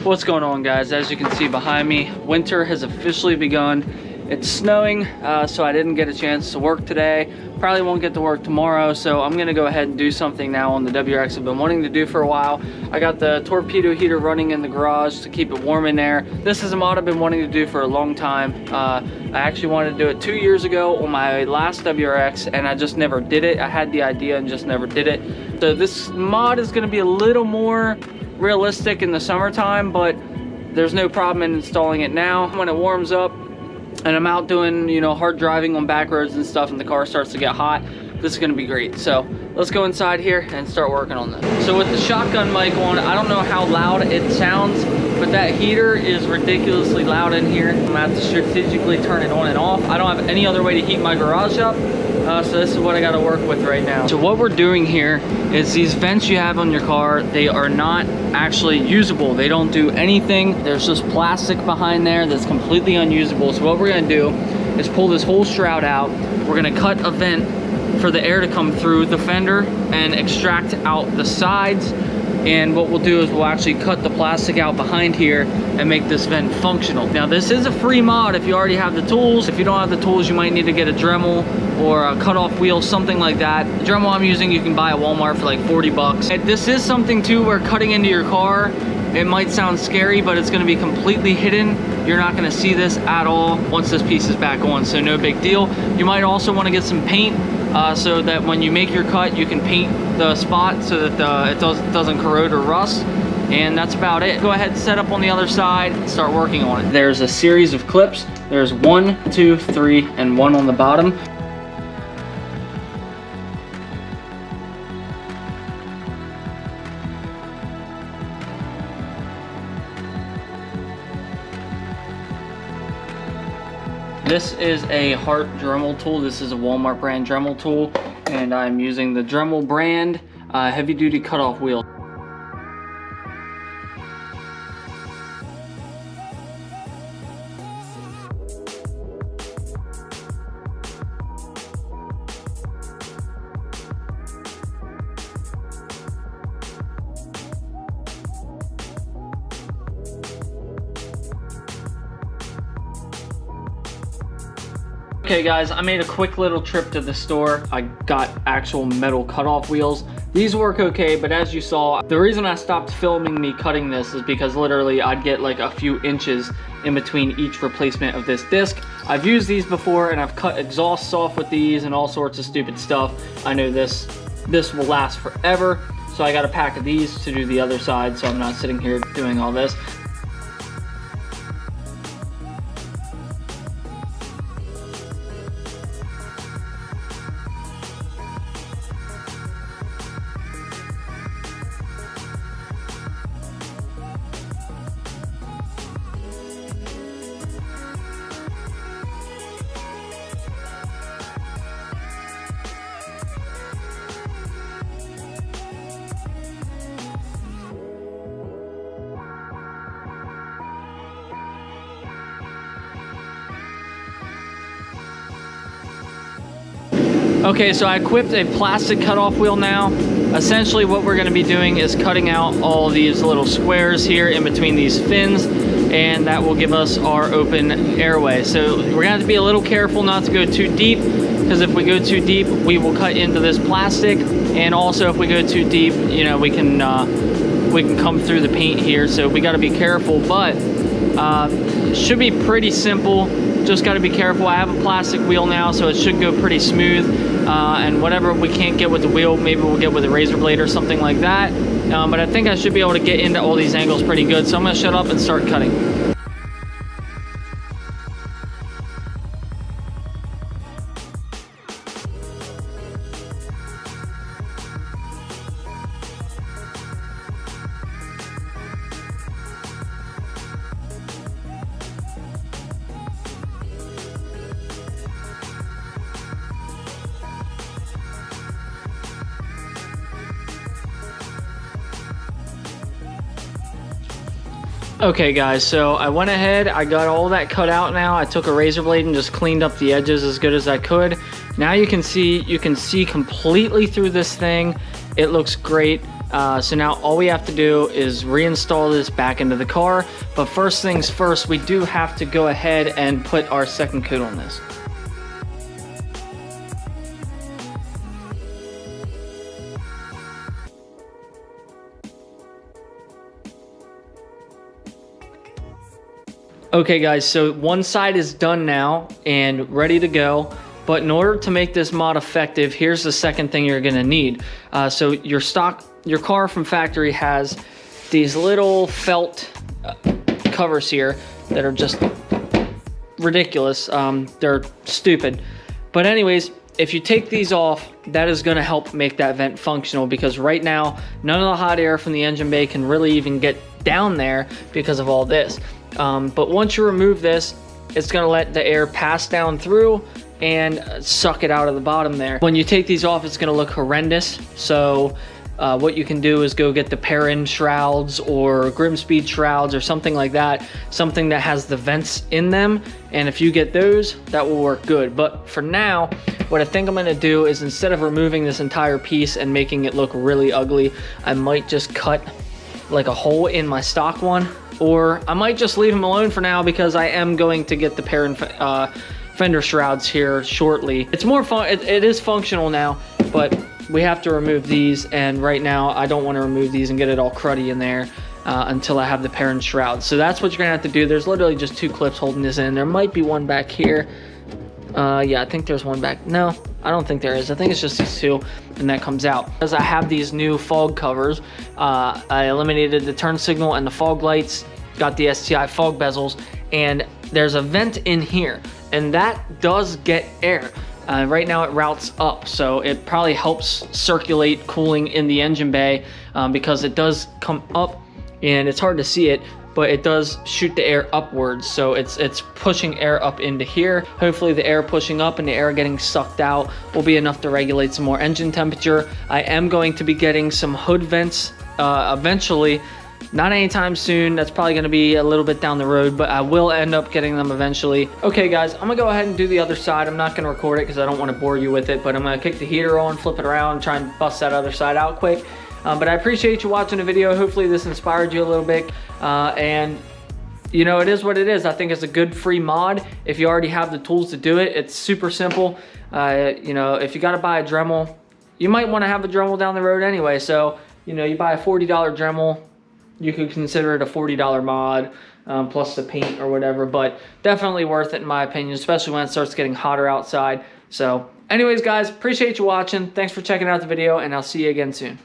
What's going on, guys? As you can see behind me, winter has officially begun. It's snowing, so I didn't get a chance to work today. Probably won't get to work tomorrow, so I'm gonna go ahead and do something now on the WRX I've been wanting to do for a while. I got the torpedo heater running in the garage to keep it warm in there. This is a mod I've been wanting to do for a long time. I actually wanted to do it 2 years ago on my last WRX, and I just never did it. I had the idea and just never did it. So this mod is gonna be a little more realistic in the summertime, but there's no problem in installing it now. When it warms up and I'm out doing, you know, hard driving on back roads and stuff and the car starts to get hot, this is gonna be great. So let's go inside here and start working on this. So with the shotgun mic on, I don't know how loud it sounds, but that heater is ridiculously loud in here. I'm gonna have to strategically turn it on and off. I don't have any other way to heat my garage up. So this is what I got to work with right now. So what we're doing here is these vents you have on your car, they are not actually usable. They don't do anything. There's just plastic behind there that's completely unusable. So what we're going to do is pull this whole shroud out. We're going to cut a vent for the air to come through the fender and extract out the sides. And what we'll do is we'll actually cut the plastic out behind here and make this vent functional. Now this is a free mod if you already have the tools. If you don't have the tools, you might need to get a Dremel or a cutoff wheel, something like that. The Dremel I'm using, you can buy at Walmart for like 40 bucks. And this is something too where cutting into your car, it might sound scary, but it's gonna be completely hidden. You're not gonna see this at all once this piece is back on, so no big deal. You might also wanna get some paint so that when you make your cut, you can paint the spot so that it doesn't corrode or rust. And that's about it. Go ahead and set up on the other side and start working on it. There's a series of clips. There's 1, 2, 3, and 1 on the bottom. This is a Hart Dremel tool. This is a Walmart brand Dremel tool, and I'm using the Dremel brand heavy duty cutoff wheel. Okay guys, I made a quick little trip to the store. I got actual metal cutoff wheels. These work okay, but as you saw, the reason I stopped filming me cutting this is because literally I'd get like a few inches in between each replacement of this disc. I've used these before and I've cut exhausts off with these and all sorts of stupid stuff. I know this will last forever, so I got a pack of these to do the other side so I'm not sitting here doing all this. Okay, so I equipped a plastic cutoff wheel now. Essentially what we're gonna be doing is cutting out all these little squares here in between these fins, and that will give us our open airway. So we're gonna have to be a little careful not to go too deep, because if we go too deep, we will cut into this plastic. And also if we go too deep, you know, we can come through the paint here. So we gotta be careful, but it should be pretty simple. Just got to be careful. I have a plastic wheel now, so it should go pretty smooth. And whatever we can't get with the wheel, maybe we'll get with a razor blade or something like that. But I think I should be able to get into all these angles pretty good. So I'm going to shut up and start cutting. Okay guys, so I went ahead, I got all that cut out now. I took a razor blade and just cleaned up the edges as good as I could. Now you can see completely through this thing. It looks great. So now all we have to do is reinstall this back into the car. But first things first, we do have to go ahead and put our second coat on this. Okay guys, so one side is done now and ready to go. But in order to make this mod effective, here's the second thing you're gonna need. So your car from factory has these little felt covers here that are just ridiculous. They're stupid. But anyways, if you take these off, that is gonna help make that vent functional, because right now, none of the hot air from the engine bay can really even get down there because of all this. But once you remove this, it's gonna let the air pass down through and suck it out of the bottom there. When you take these off, it's gonna look horrendous. So what you can do is go get the pair-in shrouds or Grimspeed shrouds or something like that, something that has the vents in them. And if you get those, that will work good. But for now, what I think I'm gonna do is, instead of removing this entire piece and making it look really ugly, I might just cut like a hole in my stock one, or I might just leave them alone for now, because I am going to get the pair-in fender shrouds here shortly. It's more fun. It is functional now, but we have to remove these, and right now I don't want to remove these and get it all cruddy in there until I have the pair-in shrouds. So that's what you're gonna have to do. There's literally just 2 clips holding this in. There might be one back here. Yeah, I think there's one back. No, I don't think there is. I think it's just these 2, and that comes out. As I have these new fog covers, I eliminated the turn signal and the fog lights, got the STI fog bezels, and there's a vent in here, and that does get air. Right now it routes up, so it probably helps circulate cooling in the engine bay, because it does come up, and it's hard to see it, but it does shoot the air upwards, so it's pushing air up into here. Hopefully the air pushing up and the air getting sucked out will be enough to regulate some more engine temperature. I am going to be getting some hood vents eventually. Not anytime soon, that's probably gonna be a little bit down the road, but I will end up getting them eventually. Okay guys, I'm gonna go ahead and do the other side. I'm not gonna record it because I don't wanna bore you with it, but I'm gonna kick the heater on, flip it around, try and bust that other side out quick. But I appreciate you watching the video. Hopefully this inspired you a little bit. And you know, it is what it is. I think it's a good free mod. If you already have the tools to do it, it's super simple. You know, if you gotta buy a Dremel, you might wanna have a Dremel down the road anyway. So, you know, you buy a $40 Dremel, you could consider it a $40 mod, plus the paint or whatever, but definitely worth it in my opinion, especially when it starts getting hotter outside. So anyways guys, appreciate you watching. Thanks for checking out the video, and I'll see you again soon.